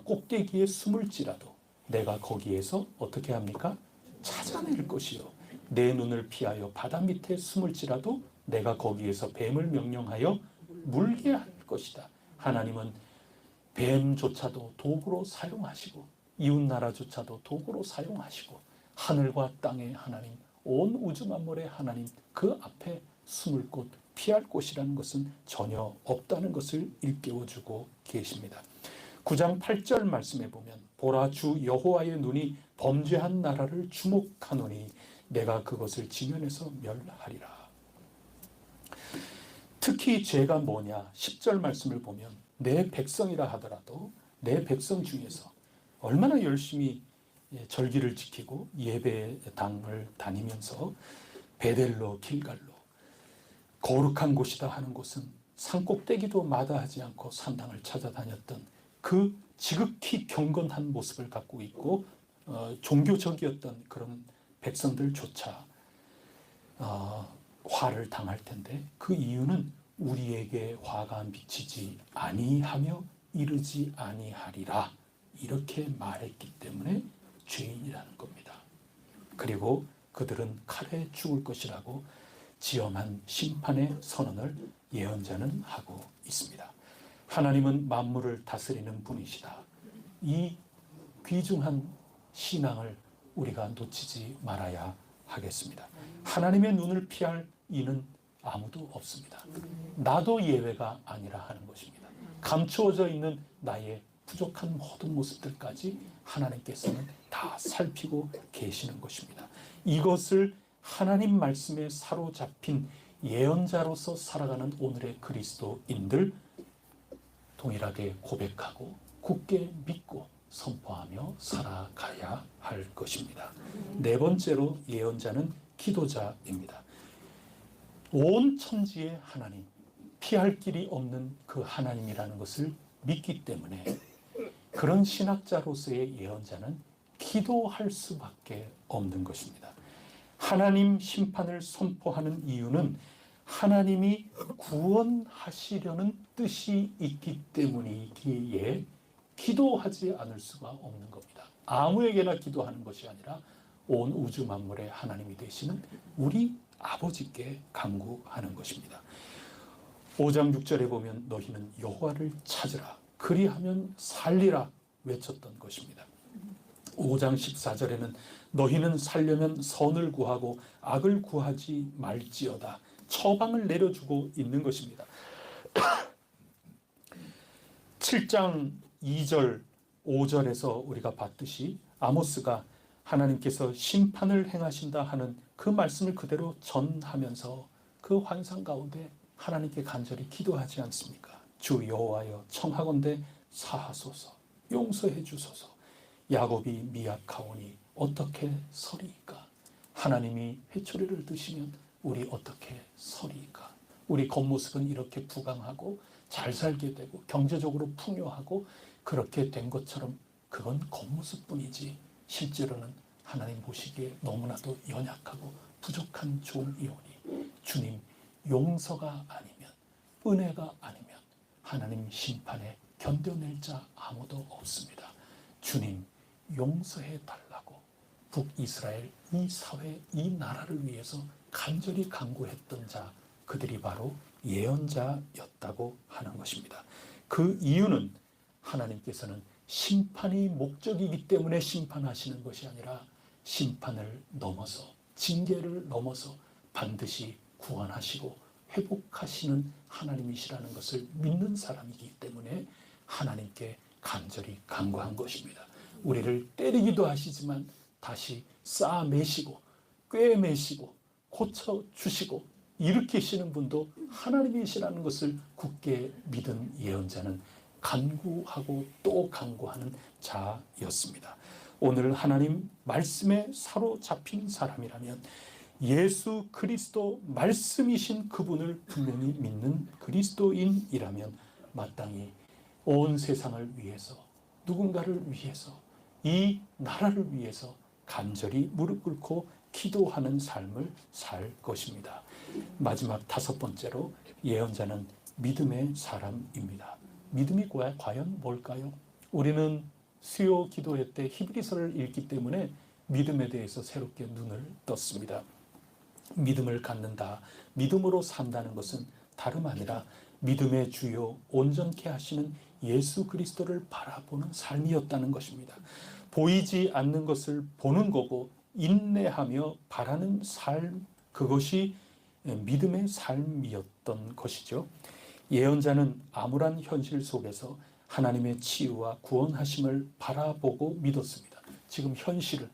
꼭대기에 숨을지라도 내가 거기에서 어떻게 합니까? 찾아낼 것이요. 내 눈을 피하여 바다 밑에 숨을지라도 내가 거기에서 뱀을 명령하여 물게 할 것이다. 하나님은 뱀조차도 도구로 사용하시고 이웃나라조차도 도구로 사용하시고 하늘과 땅의 하나님, 온 우주 만물의 하나님, 그 앞에 숨을 곳, 피할 곳이라는 것은 전혀 없다는 것을 일깨워주고 계십니다. 9장 8절 말씀에 보면 보라, 주 여호와의 눈이 범죄한 나라를 주목하노니 내가 그것을 지면에서 멸하리라. 특히 죄가 뭐냐? 10절 말씀을 보면 내 백성이라 하더라도 내 백성 중에서 얼마나 열심히 절기를 지키고 예배당을 다니면서 베델로 길갈로 거룩한 곳이다 하는 곳은 산꼭대기도 마다하지 않고 산당을 찾아다녔던 그 지극히 경건한 모습을 갖고 있고 종교적이었던 그런 백성들조차 화를 당할 텐데, 그 이유는 우리에게 화가 미치지 아니하며 이르지 아니하리라 이렇게 말했기 때문에 죄인이라는 겁니다. 그리고 그들은 칼에 죽을 것이라고 지엄한 심판의 선언을 예언자는 하고 있습니다. 하나님은 만물을 다스리는 분이시다. 이 귀중한 신앙을 우리가 놓치지 말아야 하겠습니다. 하나님의 눈을 피할 이는 아무도 없습니다. 나도 예외가 아니라 하는 것입니다. 감추어져 있는 나의 부족한 모든 모습들까지 하나님께서는 다 살피고 계시는 것입니다. 이것을 하나님 말씀에 사로잡힌 예언자로서 살아가는 오늘의 그리스도인들 동일하게 고백하고 굳게 믿고 선포하며 살아가야 할 것입니다. 네 번째로 예언자는 기도자입니다. 온 천지의 하나님, 피할 길이 없는 그 하나님이라는 것을 믿기 때문에 그런 신학자로서의 예언자는 기도할 수밖에 없는 것입니다. 하나님 심판을 선포하는 이유는 하나님이 구원하시려는 뜻이 있기 때문이기에 기도하지 않을 수가 없는 겁니다. 아무에게나 기도하는 것이 아니라 온 우주 만물의 하나님이 되시는 우리 아버지께 간구하는 것입니다. 5장 6절에 보면 너희는 여호와를 찾으라 그리하면 살리라 외쳤던 것입니다. 5장 14절에는 너희는 살려면 선을 구하고 악을 구하지 말지어다 처방을 내려주고 있는 것입니다. 7장 2절 5절에서 우리가 봤듯이 아모스가 하나님께서 심판을 행하신다 하는 그 말씀을 그대로 전하면서 그 환상 가운데 하나님께 간절히 기도하지 않습니까? 주 여호와여 청하건대 사하소서 용서해 주소서 야곱이 미약하오니 어떻게 서리이까? 하나님이 회초리를 드시면 우리 어떻게 서리이까? 우리 겉모습은 이렇게 부강하고 잘 살게 되고 경제적으로 풍요하고 그렇게 된 것처럼 그건 겉모습뿐이지 실제로는 하나님 보시기에 너무나도 연약하고 부족한 종이오니 주님 용서가 아니면 은혜가 아니면 하나님 심판에 견뎌낼 자 아무도 없습니다. 주님 용서해 달라고 북이스라엘 이 사회 이 나라를 위해서 간절히 간구했던 자 그들이 바로 예언자였다고 하는 것입니다. 그 이유는 하나님께서는 심판이 목적이기 때문에 심판하시는 것이 아니라 심판을 넘어서 징계를 넘어서 반드시 구원하시고 회복하시는 하나님이시라는 것을 믿는 사람이기 때문에 하나님께 간절히 간구한 것입니다. 우리를 때리기도 하시지만 다시 쌓아매시고 꿰매시고 고쳐주시고 일으키시는 분도 하나님이시라는 것을 굳게 믿은 예언자는 간구하고 또 간구하는 자였습니다. 오늘 하나님 말씀에 사로잡힌 사람이라면 예수 그리스도 말씀이신 그분을 분명히 믿는 그리스도인이라면 마땅히 온 세상을 위해서 누군가를 위해서 이 나라를 위해서 간절히 무릎 꿇고 기도하는 삶을 살 것입니다. 마지막 다섯 번째로 예언자는 믿음의 사람입니다. 믿음이 과연 뭘까요? 우리는 수요 기도회 때 히브리서를 읽기 때문에 믿음에 대해서 새롭게 눈을 떴습니다. 믿음을 갖는다, 믿음으로 산다는 것은 다름 아니라 믿음의 주요 온전케 하시는 예수 그리스도를 바라보는 삶이었다는 것입니다. 보이지 않는 것을 보는 거고 인내하며 바라는 삶, 그것이 믿음의 삶이었던 것이죠. 예언자는 암울한 현실 속에서 하나님의 치유와 구원하심을 바라보고 믿었습니다. 지금 현실은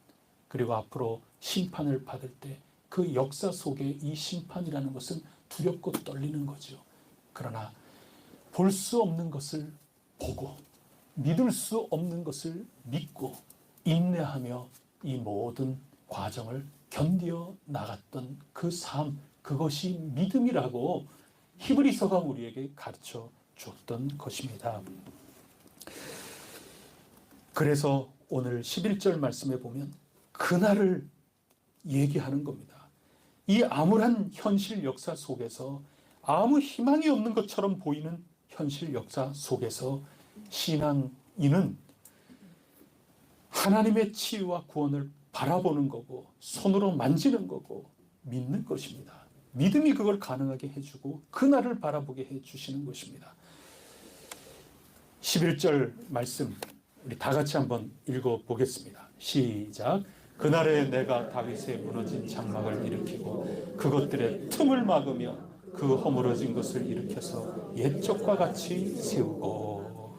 그리고 앞으로 심판을 받을 때 그 역사 속에 이 심판이라는 것은 두렵고 떨리는 거죠. 그러나 볼 수 없는 것을 보고 믿을 수 없는 것을 믿고 인내하며 이 모든 과정을 견디어 나갔던 그 삶, 그것이 믿음이라고 히브리서가 우리에게 가르쳐 줬던 것입니다. 그래서 오늘 11절 말씀에 보면 그날을 얘기하는 겁니다. 이 암울한 현실 역사 속에서, 아무 희망이 없는 것처럼 보이는 현실 역사 속에서 신앙인은 하나님의 치유와 구원을 바라보는 거고 손으로 만지는 거고 믿는 것입니다. 믿음이 그걸 가능하게 해주고 그날을 바라보게 해주시는 것입니다. 11절 말씀 우리 다 같이 한번 읽어보겠습니다. 시작. 그날에 내가 다윗의 무너진 장막을 일으키고 그것들의 틈을 막으며 그 허물어진 것을 일으켜서 옛적과 같이 세우고.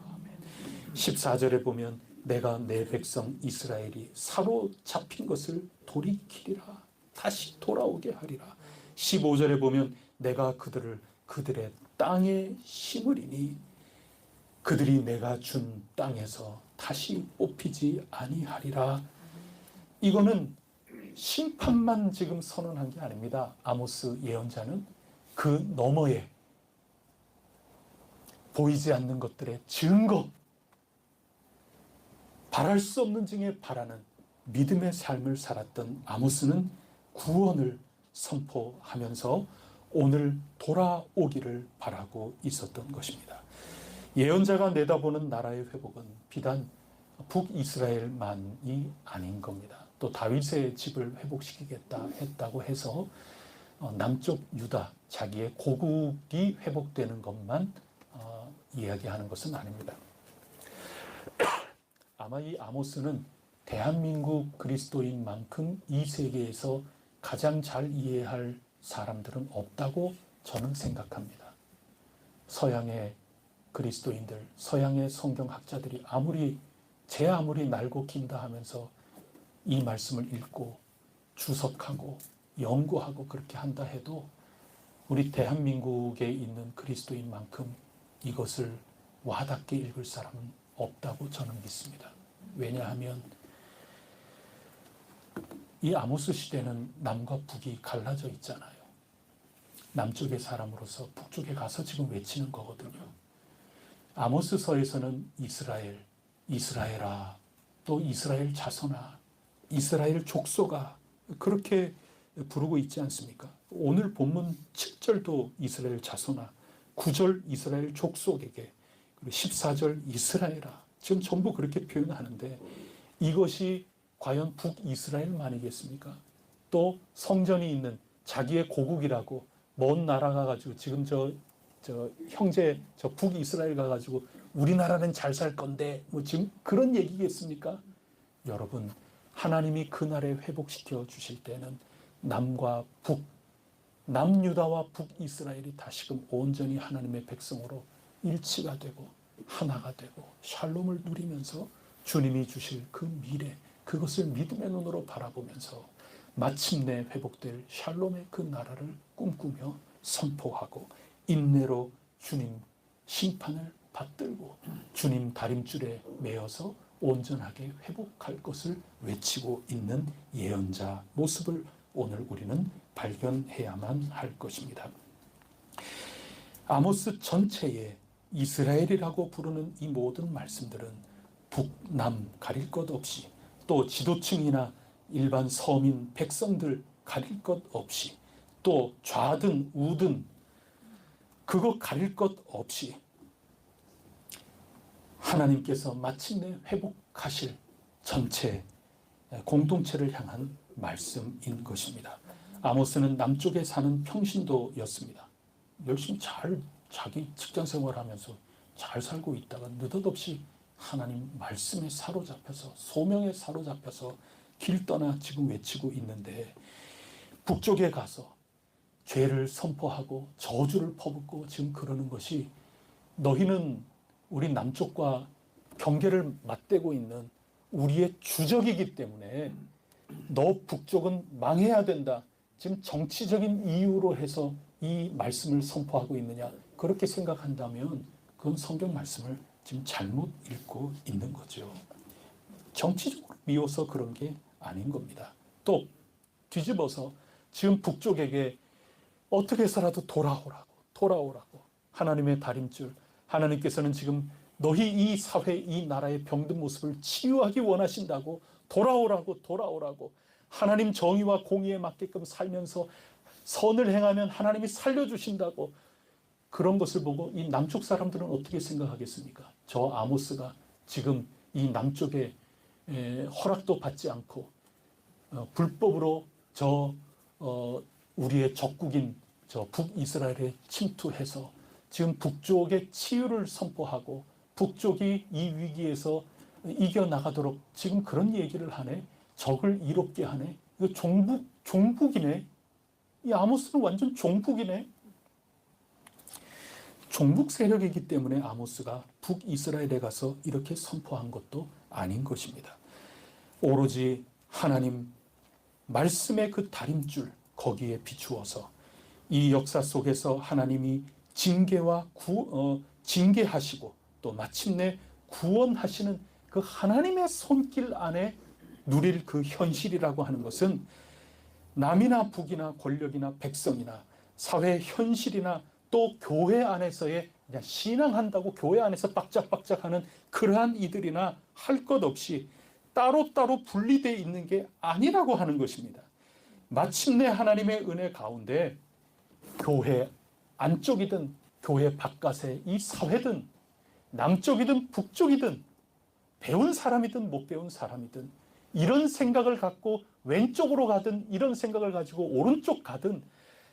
14절에 보면 내가 내 백성 이스라엘이 사로잡힌 것을 돌이키리라. 다시 돌아오게 하리라. 15절에 보면 내가 그들을 그들의 땅에 심으리니 그들이 내가 준 땅에서 다시 뽑히지 아니하리라. 이거는 심판만 지금 선언한 게 아닙니다. 아모스 예언자는 그 너머에 보이지 않는 것들의 증거, 바랄 수 없는 중에 바라는 믿음의 삶을 살았던 아모스는 구원을 선포하면서 오늘 돌아오기를 바라고 있었던 것입니다. 예언자가 내다보는 나라의 회복은 비단 북이스라엘만이 아닌 겁니다. 또 다윗의 집을 회복시키겠다 했다고 해서 남쪽 유다, 자기의 고국이 회복되는 것만 이야기하는 것은 아닙니다. 아마 이 아모스는 대한민국 그리스도인만큼 이 세계에서 가장 잘 이해할 사람들은 없다고 저는 생각합니다. 서양의 그리스도인들, 서양의 성경학자들이 아무리 날고 긴다 하면서 이 말씀을 읽고 주석하고 연구하고 그렇게 한다 해도 우리 대한민국에 있는 그리스도인만큼 이것을 와닿게 읽을 사람은 없다고 저는 믿습니다. 왜냐하면 이 아모스 시대는 남과 북이 갈라져 있잖아요. 남쪽의 사람으로서 북쪽에 가서 지금 외치는 거거든요. 아모스서에서는 이스라엘, 이스라엘아, 또 이스라엘 자손아, 이스라엘 족속아 그렇게 부르고 있지 않습니까? 오늘 본문 7절도 이스라엘 자손아, 9절 이스라엘 족속에게, 그리고 14절 이스라엘아, 지금 전부 그렇게 표현하는데 이것이 과연 북이스라엘만이겠습니까? 또 성전이 있는 자기의 고국이라고 먼 나라 가가지고 지금 저 형제 저 북이스라엘 가가지고 우리나라는 잘 살 건데 뭐 지금 그런 얘기겠습니까? 여러분, 하나님이 그날에 회복시켜 주실 때는 남과 북, 남유다와 북이스라엘이 다시금 온전히 하나님의 백성으로 일치가 되고 하나가 되고 샬롬을 누리면서 주님이 주실 그 미래, 그것을 믿음의 눈으로 바라보면서 마침내 회복될 샬롬의 그 나라를 꿈꾸며 선포하고 인내로 주님 심판을 받들고 주님 다림줄에 매어서 온전하게 회복할 것을 외치고 있는 예언자 모습을 오늘 우리는 발견해야만 할 것입니다. 아모스 전체에 이스라엘이라고 부르는 이 모든 말씀들은 북남 가릴 것 없이, 또 지도층이나 일반 서민 백성들 가릴 것 없이, 또 좌든 우든 그거 가릴 것 없이 하나님께서 마침내 회복하실 전체 공동체를 향한 말씀인 것입니다. 아모스는 남쪽에 사는 평신도였습니다. 열심히 잘 자기 직장 생활하면서 잘 살고 있다가 느닷없이 하나님 말씀에 사로잡혀서, 소명에 사로잡혀서 길 떠나 지금 외치고 있는데, 북쪽에 가서 죄를 선포하고 저주를 퍼붓고 지금 그러는 것이, 너희는 우리 남쪽과 경계를 맞대고 있는 우리의 주적이기 때문에 너 북쪽은 망해야 된다, 지금 정치적인 이유로 해서 이 말씀을 선포하고 있느냐, 그렇게 생각한다면 그건 성경 말씀을 지금 잘못 읽고 있는 거죠. 정치적으로 미워서 그런 게 아닌 겁니다. 또 뒤집어서 지금 북쪽에게 어떻게 해서라도 돌아오라고 하나님의 다림줄, 하나님께서는 지금 너희 이 사회, 이 나라의 병든 모습을 치유하기 원하신다고 돌아오라고 하나님 정의와 공의에 맞게끔 살면서 선을 행하면 하나님이 살려주신다고, 그런 것을 보고 이 남쪽 사람들은 어떻게 생각하겠습니까? 저 아모스가 지금 이 남쪽에 허락도 받지 않고 불법으로 우리의 적국인 저 북이스라엘에 침투해서 지금 북쪽의 치유를 선포하고 북쪽이 이 위기에서 이겨나가도록 지금 그런 얘기를 하네. 적을 이롭게 하네. 이거 종북이네. 이 아모스는 완전 종북이네. 종북 세력이기 때문에 아모스가 북이스라엘에 가서 이렇게 선포한 것도 아닌 것입니다. 오로지 하나님 말씀의 그 다림줄 거기에 비추어서 이 역사 속에서 하나님이 징계하시고 또 마침내 구원하시는 그 하나님의 손길 안에 누릴 그 현실이라고 하는 것은 남이나 북이나 권력이나 백성이나 사회 현실이나 또 교회 안에서의 그냥 신앙한다고 교회 안에서 빡짝빡짝하는 그러한 이들이나 할 것 없이 따로따로 분리되어 있는 게 아니라고 하는 것입니다. 마침내 하나님의 은혜 가운데 교회 안쪽이든 교회 바깥의 이 사회든 남쪽이든 북쪽이든 배운 사람이든 못 배운 사람이든 이런 생각을 갖고 왼쪽으로 가든 이런 생각을 가지고 오른쪽 가든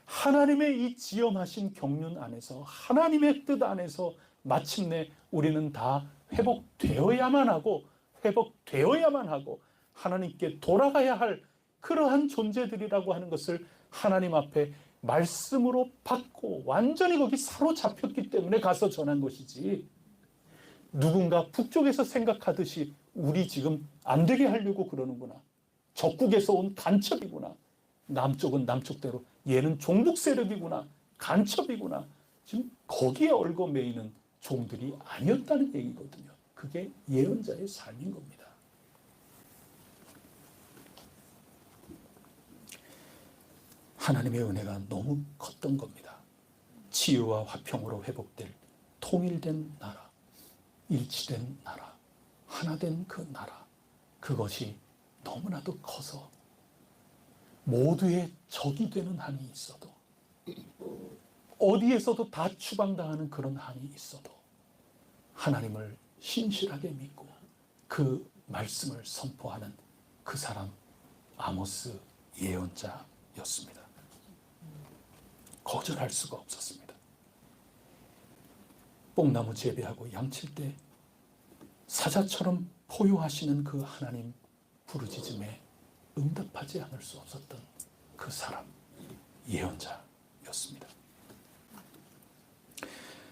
하나님의 이 지엄하신 경륜 안에서 하나님의 뜻 안에서 마침내 우리는 다 회복되어야만 하고 하나님께 돌아가야 할 그러한 존재들이라고 하는 것을 하나님 앞에 말씀으로 받고 완전히 거기 사로잡혔기 때문에 가서 전한 것이지, 누군가 북쪽에서 생각하듯이 우리 지금 안 되게 하려고 그러는구나, 적국에서 온 간첩이구나, 남쪽은 남쪽대로 얘는 종북 세력이구나, 간첩이구나, 지금 거기에 얽어매이는 종들이 아니었다는 얘기거든요. 그게 예언자의 삶인 겁니다. 하나님의 은혜가 너무 컸던 겁니다. 치유와 화평으로 회복될 통일된 나라, 일치된 나라, 하나된 그 나라, 그것이 너무나도 커서 모두의 적이 되는 한이 있어도, 어디에서도 다 추방당하는 그런 한이 있어도 하나님을 신실하게 믿고 그 말씀을 선포하는 그 사람, 아모스 예언자였습니다. 거절할 수가 없었습니다. 뽕나무 재배하고 양칠 때 사자처럼 포효하시는 그 하나님 부르짖음에 응답하지 않을 수 없었던 그 사람, 예언자였습니다.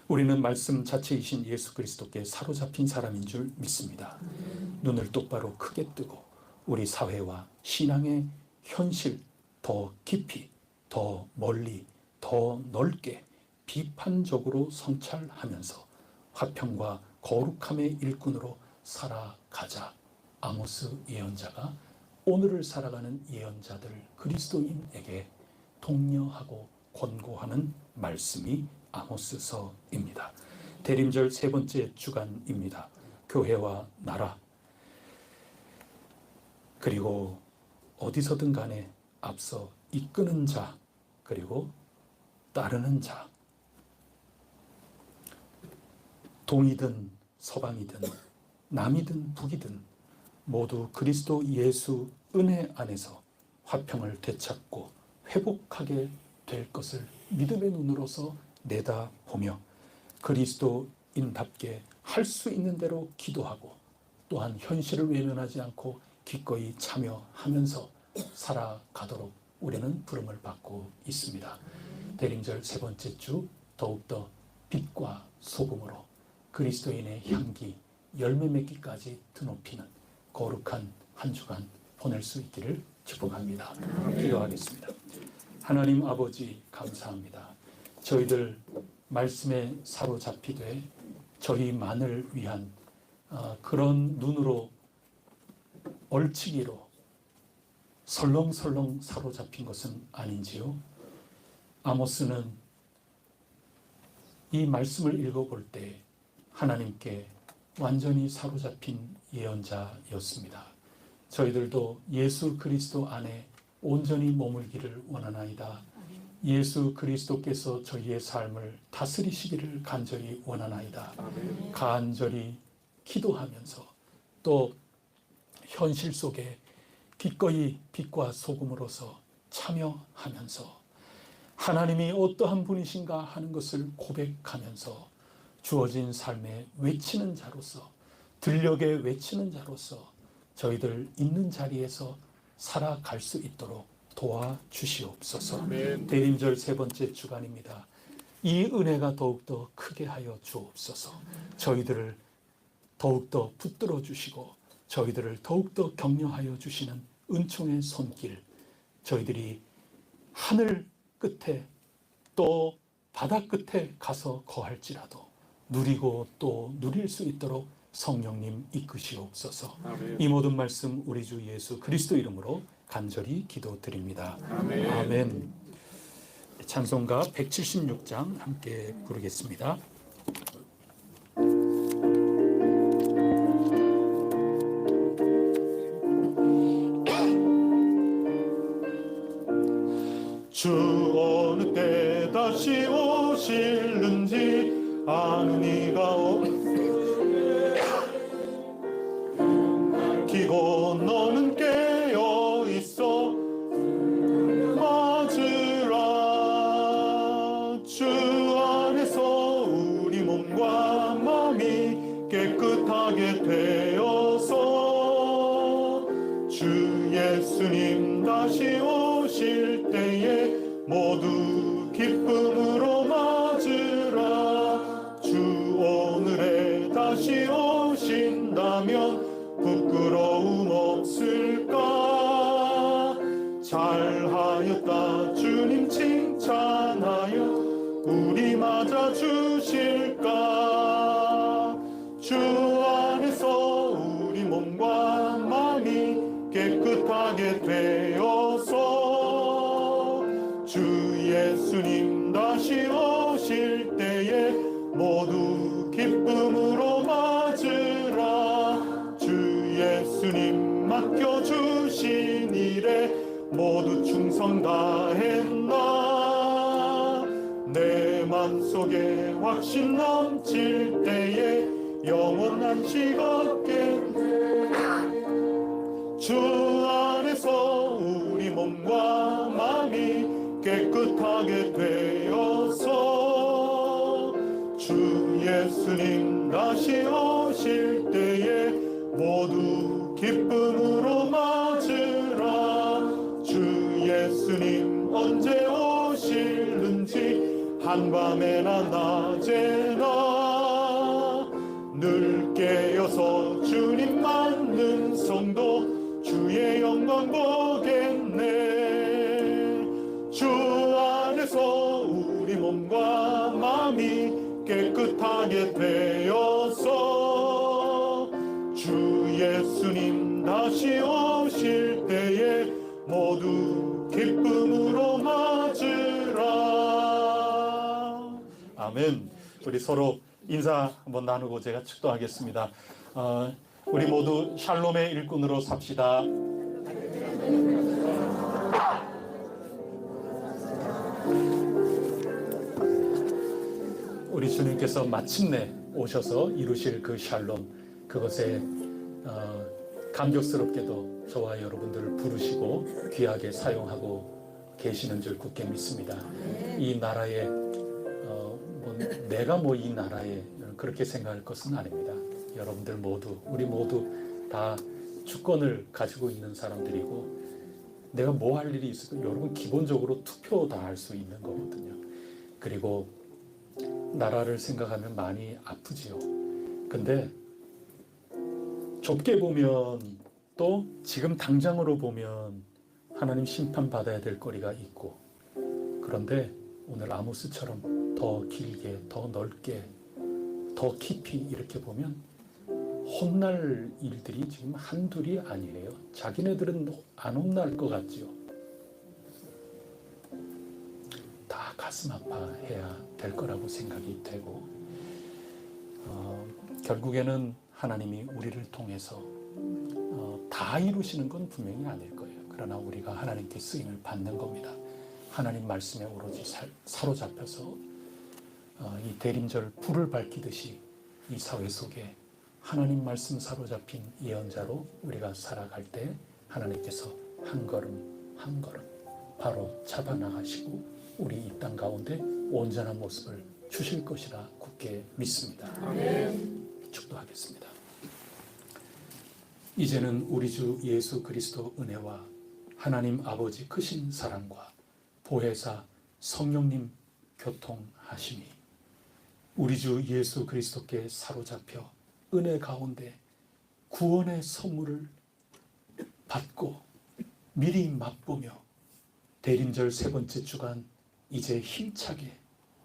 우리는 말씀 자체이신 예수 그리스도께 사로잡힌 사람인 줄 믿습니다. 눈을 똑바로 크게 뜨고 우리 사회와 신앙의 현실 더 깊이, 더 멀리, 더 넓게 비판적으로 성찰하면서 화평과 거룩함의 일꾼으로 살아가자. 아모스 예언자가 오늘을 살아가는 예언자들 그리스도인에게 독려하고 권고하는 말씀이 아모스서입니다. 대림절 세 번째 주간입니다. 교회와 나라, 그리고 어디서든 간에 앞서 이끄는 자, 그리고 따르는 자, 동이든 서방이든 남이든 북이든 모두 그리스도 예수 은혜 안에서 화평을 되찾고 회복하게 될 것을 믿음의 눈으로서 내다보며 그리스도인답게 할 수 있는 대로 기도하고 또한 현실을 외면하지 않고 기꺼이 참여하면서 살아가도록 우리는 부름을 받고 있습니다. 대림절 세 번째 주 더욱더 빛과 소금으로 그리스도인의 향기, 열매 맺기까지 드높이는 거룩한 한 주간 보낼 수 있기를 축복합니다. 기도하겠습니다. 하나님 아버지 감사합니다. 저희들 말씀에 사로잡히되 저희만을 위한 그런 눈으로 얼치기로 설렁설렁 사로잡힌 것은 아닌지요? 아모스는 이 말씀을 읽어볼 때 하나님께 완전히 사로잡힌 예언자였습니다. 저희들도 예수 그리스도 안에 온전히 머물기를 원하나이다. 예수 그리스도께서 저희의 삶을 다스리시기를 간절히 원하나이다. 간절히 기도하면서 또 현실 속에 기꺼이 빛과 소금으로서 참여하면서 하나님이 어떠한 분이신가 하는 것을 고백하면서 주어진 삶에 외치는 자로서, 들녘에 외치는 자로서 저희들 있는 자리에서 살아갈 수 있도록 도와주시옵소서. 대림절 세 번째 주간입니다. 이 은혜가 더욱더 크게 하여 주옵소서. 저희들을 더욱더 붙들어 주시고 저희들을 더욱더 격려하여 주시는 은총의 손길, 저희들이 하늘 끝에 또 바다 끝에 가서 거할지라도 누리고 또 누릴 수 있도록 성령님 이끄시옵소서. 아멘. 이 모든 말씀 우리 주 예수 그리스도 이름으로 간절히 기도드립니다. 아멘. 아멘. 찬송가 176장 함께 부르겠습니다. 주 어느 때 다시 오실는지 아는 이가 기고 너는 깨어 있어 맞으라. 주 안에서 우리 몸과 마음이 깨끗하게 되어서 주 예수님 다시 오실 때에 모두 기쁨으로 맞으라. 주 오늘에 다시 오신다면 부끄러움 없을까. 잘하였다 주님 칭찬하여 우리 맞아 주실까. 주 안에서 우리 몸과 마음이 깨끗하게 되어서 주 예수님 다시 오실 때에 모두 기쁨으로 맞으라. 주 예수님 맡겨주신 일에 모두 충성 다했나. 내 맘속에 확신 넘칠 때에 영원한 식 얻겠네. 주 안에서 우리 몸과 마음이 깨끗하게 되어서 주 예수님 다시 오실 때에 모두 기쁨으로 맞으라. 주 예수님 언제 오실는지 한밤에나 낮에나 늘 깨어서 주님 맞는 성도 주의 영광 보겠네. 주 안에서 우리 몸과 마음이 깨끗하게 되어서 주 예수님 다시 오실 때에 모두 기쁨으로 맞으라. 아멘. 우리 서로 인사 한번 나누고 제가 축도하겠습니다. 우리 모두 샬롬의 일꾼으로 삽시다. 우리 주님께서 마침내 오셔서 이루실 그 샬롬, 그것에 감격스럽게도 저와 여러분들을 부르시고 귀하게 사용하고 계시는 줄 굳게 믿습니다. 이 나라에 내가 이 나라에 그렇게 생각할 것은 아닙니다. 여러분들 모두, 우리 모두 다 주권을 가지고 있는 사람들이고, 내가 뭐 할 일이 있을까? 여러분 기본적으로 투표 다 할 수 있는 거거든요. 그리고 나라를 생각하면 많이 아프지요. 근데 좁게 보면 또 지금 당장으로 보면 하나님 심판받아야 될 거리가 있고, 그런데 오늘 아모스처럼 더 더 길게, 더 넓게, 더 깊이 이렇게 보면 혼날 일들이 지금 한둘이 아니에요. 자기네들은 안 혼날 것 같지요. 다 가슴 아파해야 될 거라고 생각이 되고, 결국에는 하나님이 우리를 통해서 다 이루시는 건 분명히 아닐 거예요. 그러나 우리가 하나님께 쓰임을 받는 겁니다. 하나님 말씀에 오로지 사로잡혀서 이 대림절 불을 밝히듯이 이 사회 속에 하나님 말씀 사로잡힌 예언자로 우리가 살아갈 때 하나님께서 한 걸음 한 걸음 바로 잡아나가시고 우리 이 땅 가운데 온전한 모습을 주실 것이라 굳게 믿습니다. 아멘. 축도하겠습니다. 이제는 우리 주 예수 그리스도 은혜와 하나님 아버지 크신 사랑과 보혜사 성령님 교통하심이 우리 주 예수 그리스도께 사로잡혀 은혜 가운데 구원의 선물을 받고 미리 맛보며 대림절 세 번째 주간 이제 힘차게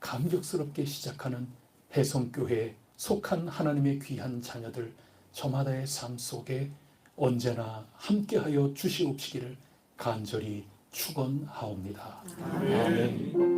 감격스럽게 시작하는 해성교회에 속한 하나님의 귀한 자녀들 저마다의 삶 속에 언제나 함께하여 주시옵시기를 간절히 축원하옵니다. 아멘.